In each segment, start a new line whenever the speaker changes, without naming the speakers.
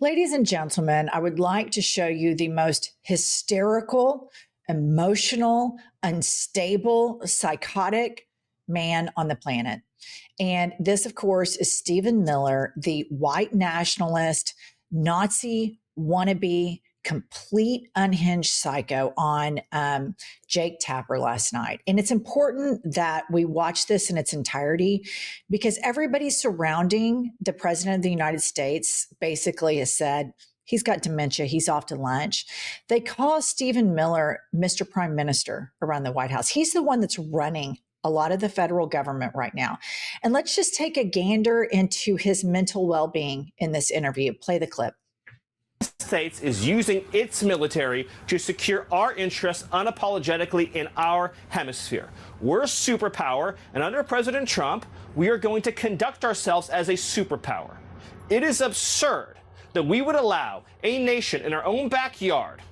Ladies and gentlemen, I would like to show you the most hysterical, emotional, unstable, psychotic man on the planet. And this, of course, is Stephen Miller, the white nationalist, Nazi wannabe, complete unhinged psycho on Jake Tapper last night. And it's important that we watch this in its entirety because everybody surrounding the president of the United States basically has said, he's got dementia. He's off to lunch. They call Stephen Miller Mr. Prime Minister around the White House. He's the one that's running a lot of the federal government right now. And let's just take a gander into his mental well-being in this interview. Play the clip.
States is using its military to secure our interests unapologetically in our hemisphere. We're a superpower, and under President Trump, we are going to conduct ourselves as a superpower. It is absurd that we would allow a nation in our own backyard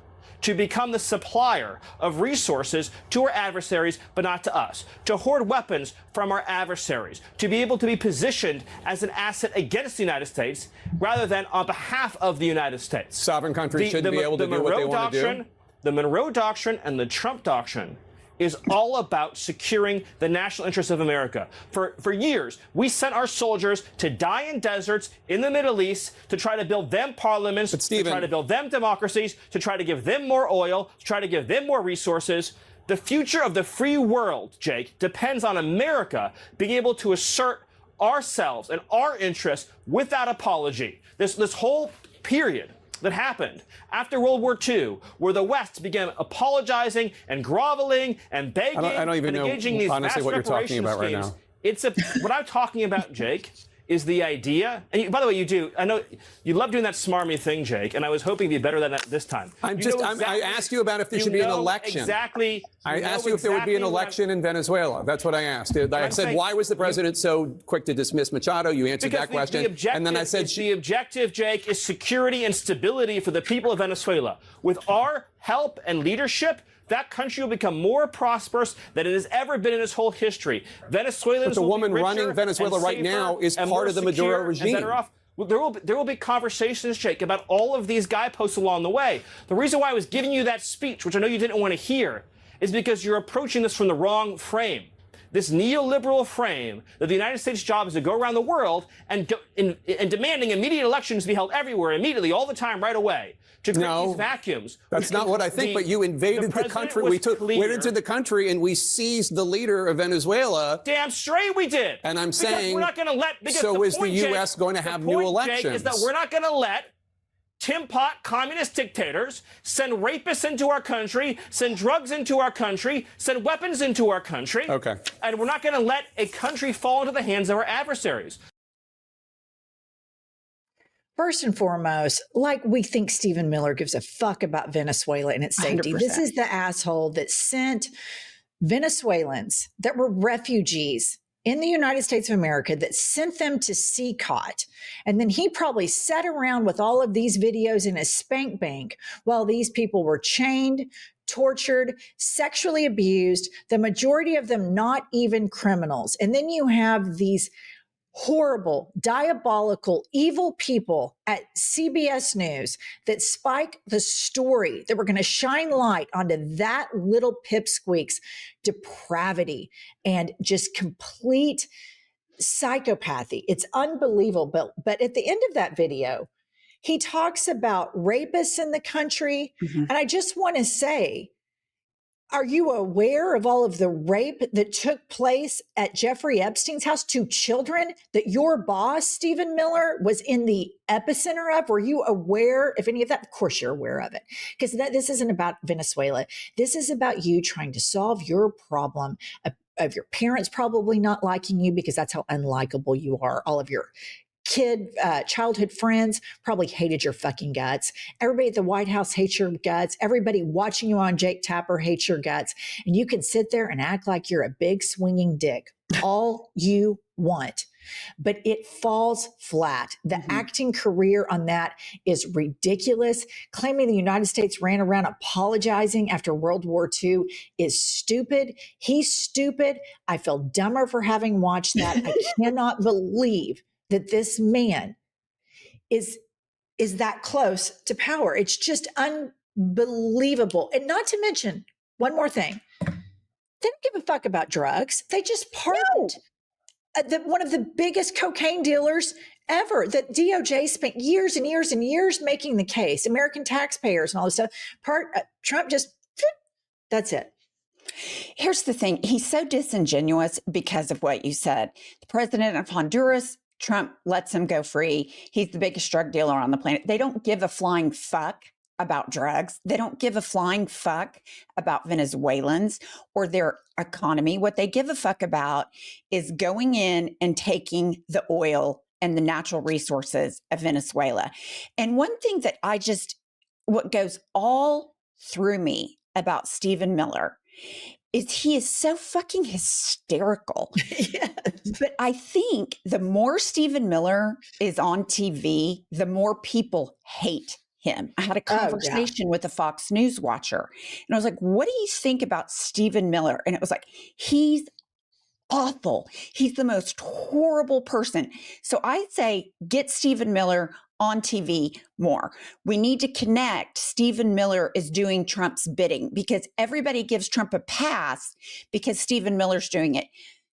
to become the supplier of resources to our adversaries, but not to us, to hoard weapons from our adversaries, to be able to be positioned as an asset against the United States rather than on behalf of the United States.
Sovereign countries shouldn't be able to do what they want to do.
The Monroe Doctrine and the Trump Doctrine is all about securing the national interests of America. For years, we sent our soldiers to die in deserts in the Middle East to try to build them parliaments, to try to build them democracies, to try to give them more oil, to try to give them more resources. The future of the free world, Jake, depends on America being able to assert ourselves and our interests without apology. This whole period that happened after World War II, where the West began apologizing and groveling and begging
I don't even
and engaging
know,
these
honestly,
vast
what you're talking about right
schemes.
now.
What I'm talking about, Jake, is the idea, and by the way, I know you love doing that smarmy thing, Jake, and I was hoping to be better than that this time.
I asked you about if there should be an election.
Exactly.
I asked you if there would be an election in Venezuela. That's what I asked. I said, why was the president so quick to dismiss Machado? You answered that question. And then I said,
the objective, Jake, is security and stability for the people of Venezuela. With our help and leadership, that country will become more prosperous than it has ever been in its whole history. Venezuelans
but the woman running Venezuela right now is part of the Maduro regime.
Well, there will be conversations, Jake, about all of these guideposts along the way. The reason why I was giving you that speech, which I know you didn't want to hear, is because you're approaching this from the wrong frame. This neoliberal frame that the United States' job is to go around the world and demanding immediate elections to be held everywhere, immediately, all the time, right away. To create these vacuums.
That's not what I think, but you invaded the country. We went into the country and we seized the leader of Venezuela.
Damn straight we did.
And I'm saying,
we're not going to let.
So is the U.S. going to have new elections?
Jake, is that we're not going to let Tim Pot communist dictators send rapists into our country, send drugs into our country, send weapons into our country.
Okay.
And we're not going to let a country fall into the hands of our adversaries.
First and foremost, like we think Stephen Miller gives a fuck about Venezuela and its safety. 100%. This is the asshole that sent Venezuelans that were refugees in the United States of America, that sent them to CCOT. And then he probably sat around with all of these videos in his spank bank while these people were chained, tortured, sexually abused, the majority of them not even criminals. And then you have these horrible, diabolical, evil people at CBS News that spike the story that we're going to shine light onto that little pipsqueak's depravity and just complete psychopathy. It's unbelievable. But at the end of that video, he talks about rapists in the country. And I just want to say, are you aware of all of the rape that took place at Jeffrey Epstein's house to children that your boss, Stephen Miller, was in the epicenter of? Were you aware of any of that? Of course you're aware of it, because this isn't about Venezuela. This is about you trying to solve your problem of your parents probably not liking you, because that's how unlikable you are. All of your childhood friends probably hated your fucking guts. Everybody at the White House hates your guts. Everybody watching you on Jake Tapper hates your guts. And you can sit there and act like you're a big swinging dick all you want, but it falls flat. The acting career on that is ridiculous. Claiming the United States ran around apologizing after World War II is stupid. He's stupid. I feel dumber for having watched that. I cannot believe that this man is is that close to power. It's just unbelievable. And not to mention, one more thing, they don't give a fuck about drugs. They just pardoned one of the biggest cocaine dealers ever. That DOJ spent years and years and years making the case, American taxpayers and all this stuff. Trump just, that's it.
Here's the thing. He's so disingenuous because of what you said. The president of Honduras, Trump lets him go free. He's the biggest drug dealer on the planet. They don't give a flying fuck about drugs. They don't give a flying fuck about Venezuelans or their economy. What they give a fuck about is going in and taking the oil and the natural resources of Venezuela. And one thing that what goes all through me about Stephen Miller is he is so fucking hysterical.
Yes.
But I think the more Stephen Miller is on TV, the more people hate him. I had a conversation with a Fox News watcher, and I was like, what do you think about Stephen Miller? And it was like, he's awful. He's the most horrible person. So I'd say get Stephen Miller on TV more. We need to connect. Stephen Miller is doing Trump's bidding because everybody gives Trump a pass because Stephen Miller's doing it.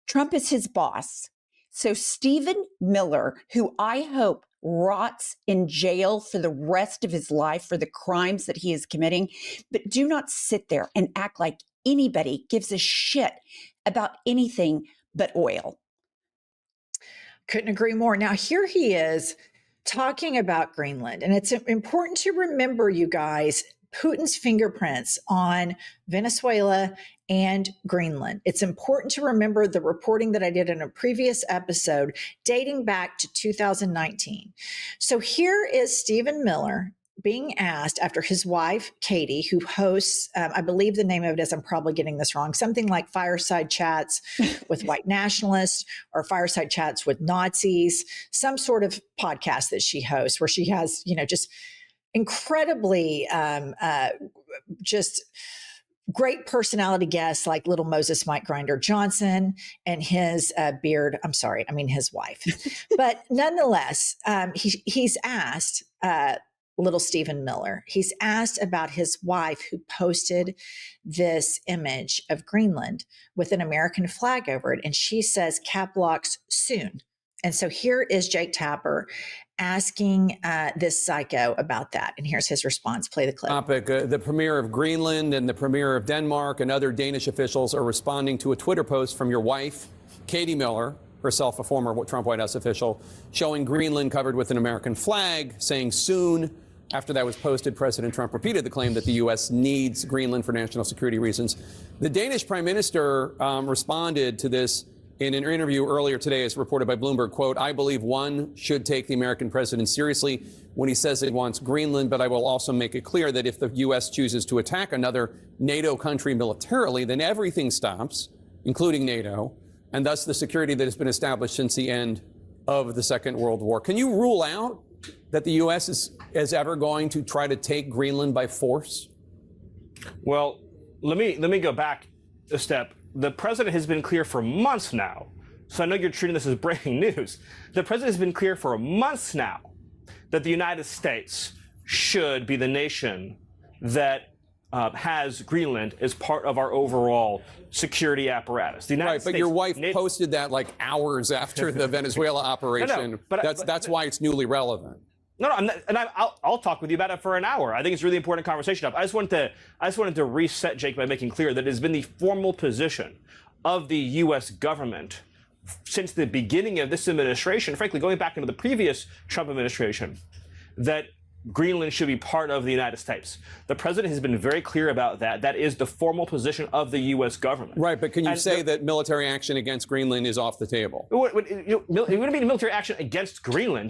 Trump is his boss. So Stephen Miller, who I hope rots in jail for the rest of his life for the crimes that he is committing, but do not sit there and act like anybody gives a shit about anything but oil.
Couldn't agree more. Now, here he is talking about Greenland. And it's important to remember, you guys, Putin's fingerprints on Venezuela and Greenland. It's important to remember the reporting that I did in a previous episode dating back to 2019. So here is Stephen Miller being asked after his wife, Katie, who hosts, I believe the name of it is, I'm probably getting this wrong, something like Fireside Chats with White Nationalists or Fireside Chats with Nazis, some sort of podcast that she hosts where she has, just incredibly just great personality guests like little Moses Mike Grinder Johnson and his his wife. But nonetheless, he's asked, little Stephen Miller, he's asked about his wife who posted this image of Greenland with an American flag over it. And she says, cap locks soon. And so here is Jake Tapper asking this psycho about that. And here's his response. Play the clip.
Topic, the premier of Greenland and the premier of Denmark and other Danish officials are responding to a Twitter post from your wife, Katie Miller, herself a former Trump White House official, showing Greenland covered with an American flag, saying soon. After that was posted, President Trump repeated the claim that the U.S. needs Greenland for national security reasons. The Danish prime minister responded to this in an interview earlier today, as reported by Bloomberg, quote, I believe one should take the American president seriously when he says it wants Greenland, but I will also make it clear that if the U.S. chooses to attack another NATO country militarily, then everything stops, including NATO, and thus the security that has been established since the end of the Second World War. Can you rule out that the U.S. is ever going to try to take Greenland by force?
Well, let me go back a step. The president has been clear for months now. So I know you're treating this as breaking news. The president has been clear for months now that the United States should be the nation that has Greenland as part of our overall security apparatus. The United
States, but your wife posted that like hours after the Venezuela operation. That's why it's newly relevant.
No, I'm not, and I'll talk with you about it for an hour. I think it's a really important conversation. I just wanted to reset, Jake, by making clear that it has been the formal position of the U.S. government since the beginning of this administration, frankly, going back into the previous Trump administration, that Greenland should be part of the United States. The president has been very clear about that. That is the formal position of the U.S. government.
Right, but can you say that military action against Greenland is off the table?
It wouldn't be military action against Greenland.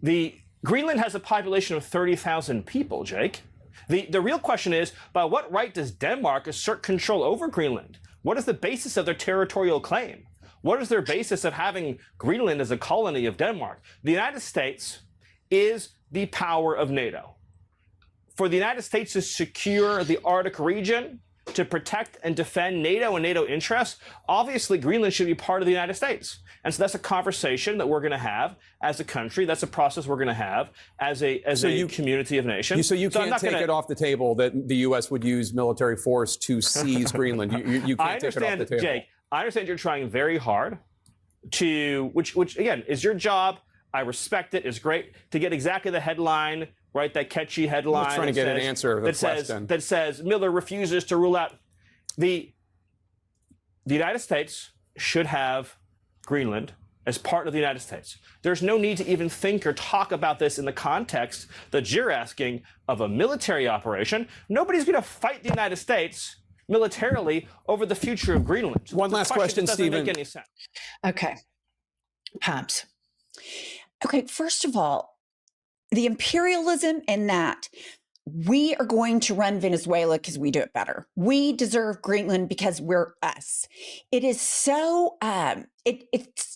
The Greenland has a population of 30,000 people, Jake. The real question is, by what right does Denmark assert control over Greenland? What is the basis of their territorial claim? What is their basis of having Greenland as a colony of Denmark? The United States is the power of NATO. For the United States to secure the Arctic region, to protect and defend NATO and NATO interests, obviously Greenland should be part of the United States. And so that's a conversation that we're going to have as a country. That's a process we're going to have as a community of nations.
So you can't take it off the table that the U.S. would use military force to seize Greenland. You can't take it off the table.
Jake, I understand you're trying very hard to, which again is your job. I respect it. It's great to get exactly the headline, right? That catchy headline.
I'm trying to get an answer to the question.
That says Miller refuses to rule out the United States should have Greenland as part of the United States. There's no need to even think or talk about this in the context that you're asking of a military operation. Nobody's going to fight the United States militarily over the future of Greenland.
One last question, Stephen.
Doesn't make any sense.
Okay. Pumps.
Okay, first of all, the imperialism in that we are going to run Venezuela because we do it better. We deserve Greenland because we're us. It is so, it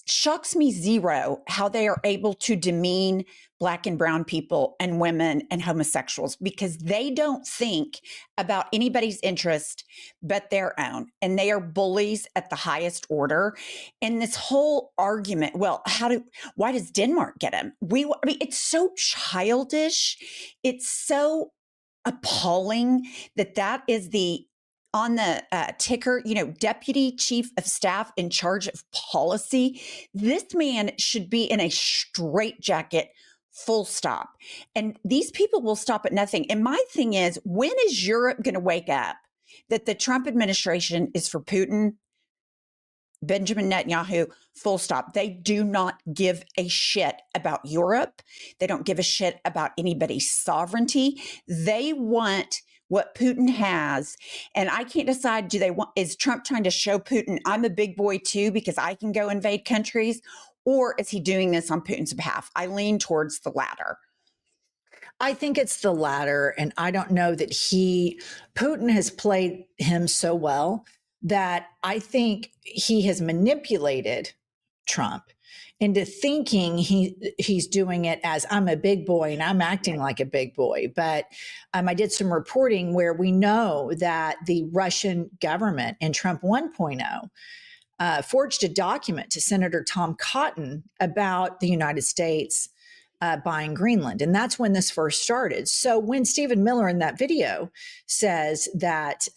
shocks me zero how they are able to demean Black and brown people and women and homosexuals because they don't think about anybody's interest but their own. And they are bullies at the highest order. And this whole argument, well, why does Denmark get him? I mean, it's so childish. It's so appalling that is on the ticker, deputy chief of staff in charge of policy. This man should be in a straitjacket, full stop. And these people will stop at nothing. And my thing is, when is Europe going to wake up that the Trump administration is for Putin, Benjamin Netanyahu, full stop? They do not give a shit about Europe. They don't give a shit about anybody's sovereignty. They want what Putin has. And I can't decide, is Trump trying to show Putin, I'm a big boy too, because I can go invade countries? Or is he doing this on Putin's behalf? I lean towards the latter.
I think it's the latter. And I don't know that Putin has played him so well that I think he has manipulated Trump into thinking he's doing it as I'm a big boy and I'm acting like a big boy. But I did some reporting where we know that the Russian government in Trump 1.0 forged a document to Senator Tom Cotton about the United States buying Greenland. And that's when this first started. So when Stephen Miller in that video says that,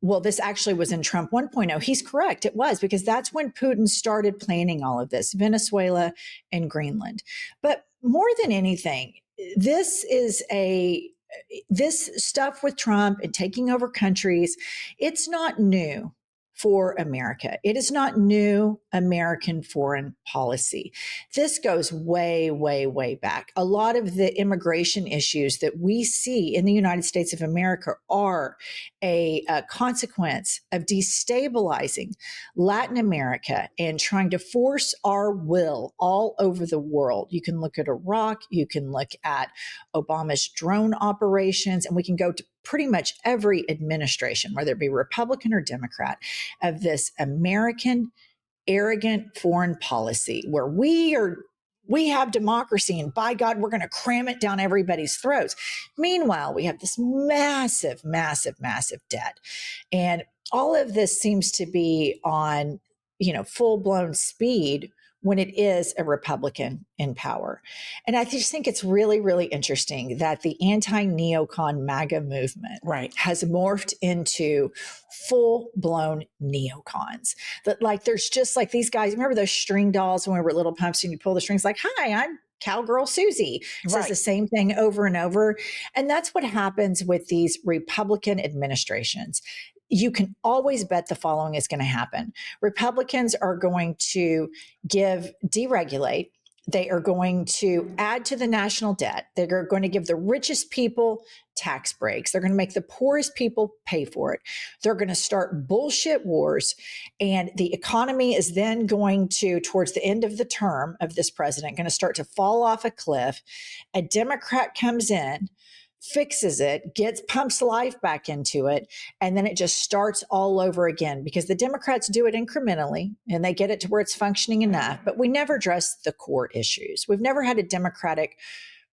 well, this actually was in Trump 1.0, he's correct. It was, because that's when Putin started planning all of this, Venezuela and Greenland. But more than anything, this stuff with Trump and taking over countries, it's not new for America. It is not new American foreign policy. This goes way, way, way back. A lot of the immigration issues that we see in the United States of America are a consequence of destabilizing Latin America and trying to force our will all over the world. You can look at Iraq, you can look at Obama's drone operations, and we can go to pretty much every administration, whether it be Republican or Democrat, of this American arrogant foreign policy where we have democracy and by God, we're going to cram it down everybody's throats. Meanwhile, we have this massive, massive, massive debt. And all of this seems to be on, full blown speed when it is a Republican in power. And I just think it's really, really interesting that the anti-neocon MAGA movement has morphed into full-blown neocons. That there's just these guys, remember those string dolls when we were little pumps and you pull the strings hi, I'm Cowgirl Susie. Says the same thing over and over. And that's what happens with these Republican administrations. You can always bet the following is going to happen. Republicans are going to deregulate. They are going to add to the national debt. They're going to give the richest people tax breaks. They're going to make the poorest people pay for it. They're going to start bullshit wars. And the economy is then going to, towards the end of the term of this president, going to start to fall off a cliff. A Democrat comes in, fixes it, pumps life back into it, and then it just starts all over again because the Democrats do it incrementally and they get it to where it's functioning enough, but we never address the core issues. We've never had a Democratic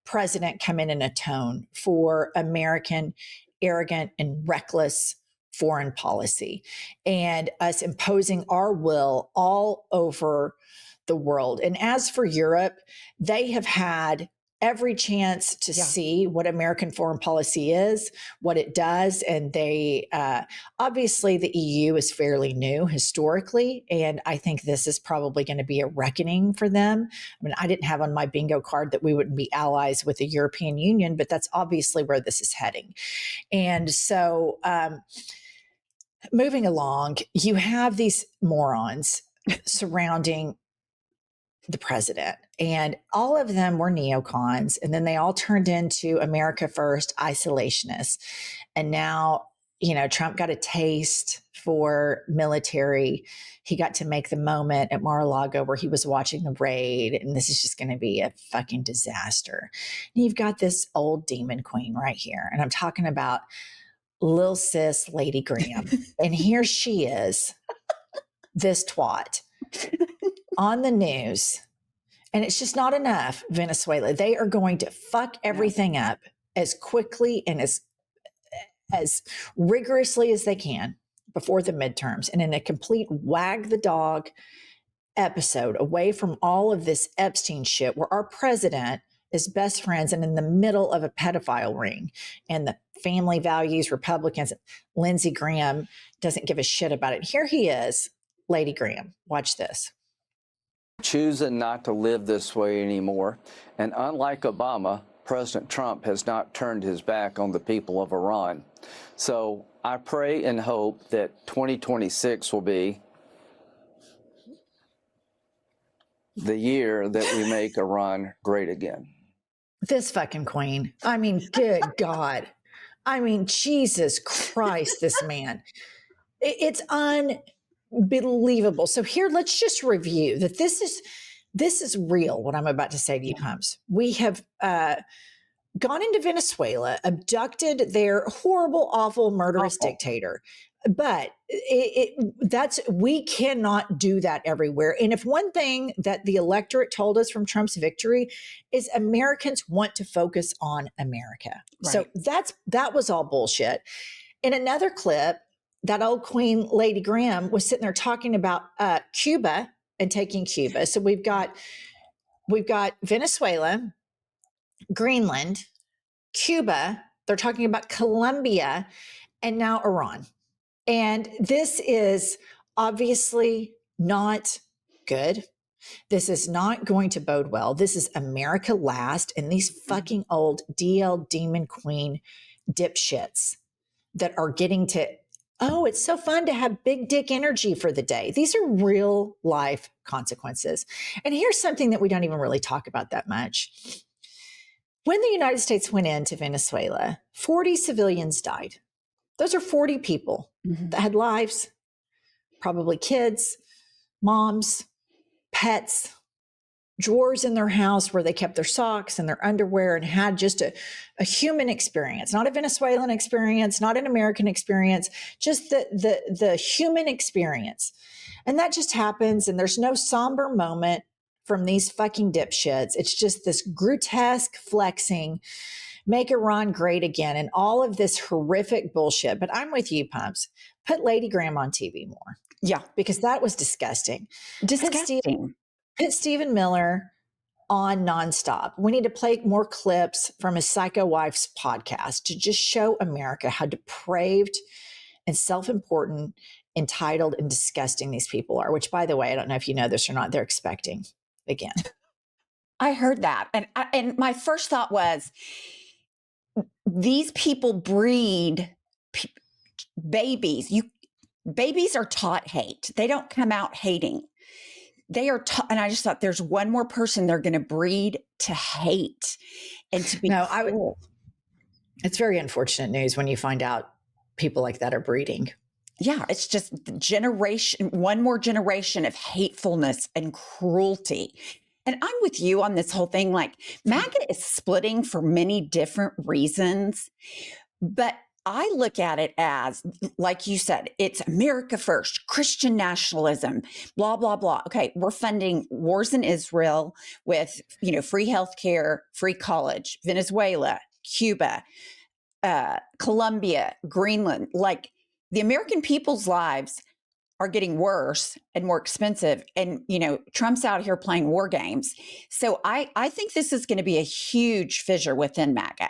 president come in and atone for American arrogant and reckless foreign policy and us imposing our will all over the world. And as for Europe, they have had every chance to see what American foreign policy is, what it does. And they, obviously the EU is fairly new historically. And I think this is probably going to be a reckoning for them. I mean, I didn't have on my bingo card that we wouldn't be allies with the European Union, but that's obviously where this is heading. And so, moving along, you have these morons surrounding the president, and all of them were neocons, and then they all turned into America First isolationists. And now, Trump got a taste for military. He got to make the moment at Mar-a-Lago where he was watching the raid, and this is just going to be a fucking disaster. And you've got this old demon queen right here, and I'm talking about Lil Sis Lady Graham. And here she is, this twat, on the news. And it's just not enough, Venezuela. They are going to fuck everything up as quickly and as rigorously as they can before the midterms, and in a complete wag the dog episode away from all of this Epstein shit where our president is best friends and in the middle of a pedophile ring, and the family values Republicans. Lindsey Graham doesn't give a shit about it. Here he is, Lady Graham. Watch this.
Choosing not to live this way anymore. And unlike Obama, President Trump has not turned his back on the people of Iran. So I pray and hope that 2026 will be the year that we make Iran great again.
This fucking queen. I mean, good God. I mean, Jesus Christ, this man. It's unbelievable. So here, let's just review that this is real, what I'm about to say to you, Pumps. We have gone into Venezuela, abducted their horrible, awful, murderous dictator. But we cannot do that everywhere. And if one thing that the electorate told us from Trump's victory is Americans want to focus on America. Right. So that was all bullshit. In another clip, that old queen, Lady Graham, was sitting there talking about Cuba and taking Cuba. So we've got Venezuela, Greenland, Cuba. They're talking about Colombia, and now Iran. And this is obviously not good. This is not going to bode well. This is America last, and these fucking old DL demon queen dipshits that are getting to, oh, it's so fun to have big dick energy for the day. These are real life consequences. And here's something that we don't even really talk about that much. When the United States went into Venezuela, 40 civilians died. Those are 40 people that had lives, probably kids, moms, pets, drawers in their house where they kept their socks and their underwear, and had just a human experience, not a Venezuelan experience, not an American experience, just the human experience. And that just happens, and there's no somber moment from these fucking dipshits. It's just this grotesque flexing, make Iran great again, and all of this horrific bullshit. But I'm with you, Pumps. Put Lady Graham on TV more.
Yeah.
Because that was disgusting.
Disgusting.
Put Stephen Miller on nonstop. We need to play more clips from his Psycho Wife's podcast to just show America how depraved and self-important, entitled, and disgusting these people are, which, by the way, I don't know if you know this or not, they're expecting again.
I heard that. And my first thought was, these people breed babies. Babies are taught hate. They don't come out hating. They are taught, and I just thought, there's one more person they're going to breed to hate and to be cruel.
It's very unfortunate news when you find out people like that are breeding.
Yeah, it's just one more generation of hatefulness and cruelty. And I'm with you on this whole thing. Like, MAGA is splitting for many different reasons, but I look at it as, like you said, it's America first, Christian nationalism, blah, blah, blah. Okay, we're funding wars in Israel with, free healthcare, free college, Venezuela, Cuba, Colombia, Greenland. Like, the American people's lives are getting worse and more expensive. And, Trump's out here playing war games. So I think this is going to be a huge fissure within MAGA.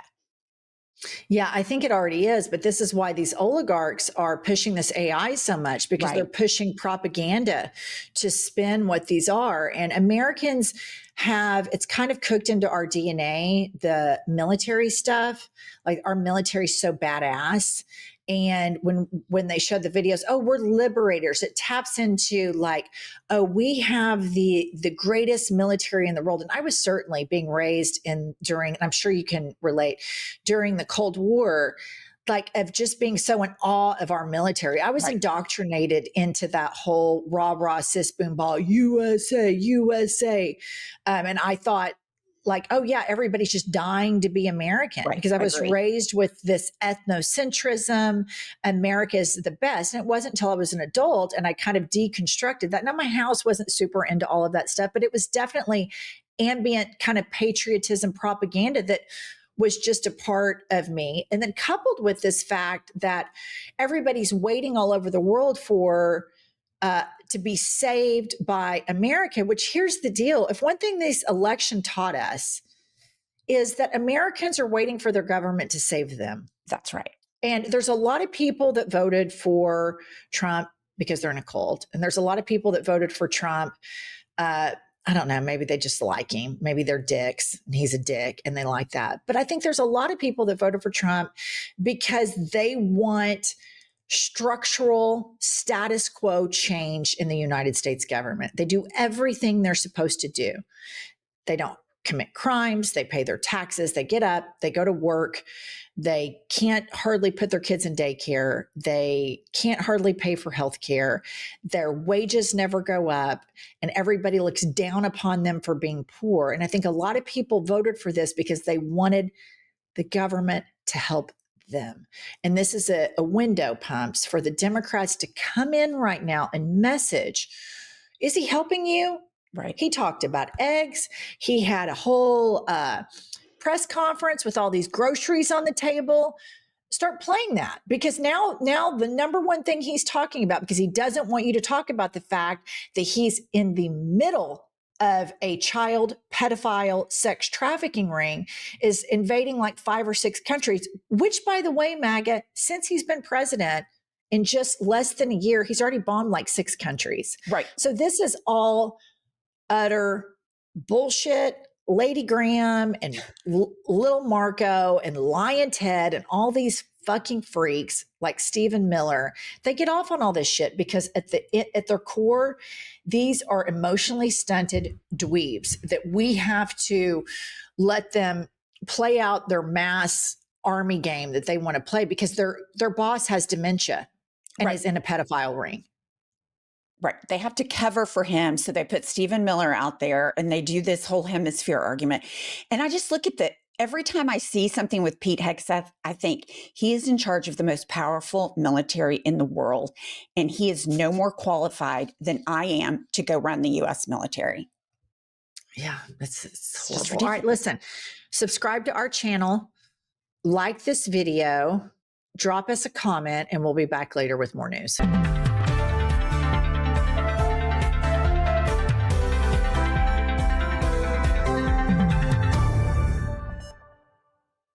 Yeah, I think it already is, but this is why these oligarchs are pushing this AI so much, because they're pushing propaganda to spin what these are. And Americans it's kind of cooked into our DNA, the military stuff. Like, our military is so badass. And when they show the videos, oh, we're liberators, it taps into like, oh, we have the greatest military in the world. And I was certainly being raised during, and I'm sure you can relate, during the Cold War, like, of just being so in awe of our military. I was indoctrinated into that whole rah rah sis boom ball, USA, USA. And I thought, like, oh yeah, everybody's just dying to be American, because I was raised with this ethnocentrism. America is the best. And it wasn't until I was an adult and I kind of deconstructed that. Now, my house wasn't super into all of that stuff, but it was definitely ambient kind of patriotism propaganda that was just a part of me. And then coupled with this fact that everybody's waiting all over the world for to be saved by America, which, here's the deal. If one thing this election taught us is that Americans are waiting for their government to save them.
That's right.
And there's a lot of people that voted for Trump because they're in a cult. And there's a lot of people that voted for Trump. I don't know, maybe they just like him. Maybe they're dicks and he's a dick and they like that. But I think there's a lot of people that voted for Trump because they want structural status quo change in the United States government. They do everything they're supposed to do. They don't commit crimes. They pay their taxes. They get up, they go to work. They can't hardly put their kids in daycare. They can't hardly pay for health care. Their wages never go up, and everybody looks down upon them for being poor. And I think a lot of people voted for this because they wanted the government to help them. And this is a window, Pumps, for the Democrats to come in right now and message, is he helping you?
Right.
He talked about eggs. He had a whole press conference with all these groceries on the table. Start playing that, because now the number one thing he's talking about, because he doesn't want you to talk about the fact that he's in the middle of a child pedophile sex trafficking ring, is invading like 5 or 6 countries, which, by the way, MAGA, since he's been president, in just less than a year, he's already bombed like 6 countries.
Right.
So this is all utter bullshit. Lady Graham and Little Marco and Lion Ted and all these fucking freaks like Stephen Miller, they get off on all this shit because at their core, these are emotionally stunted dweebs that we have to let them play out their mass army game that they want to play, because their boss has dementia and is in a pedophile ring.
Right. They have to cover for him. So they put Stephen Miller out there and they do this whole hemisphere argument. And I just look at every time I see something with Pete Hegseth, I think he is in charge of the most powerful military in the world. And he is no more qualified than I am to go run the U.S. military.
Yeah, it's horrible. All right, listen, subscribe to our channel, like this video, drop us a comment, and we'll be back later with more news.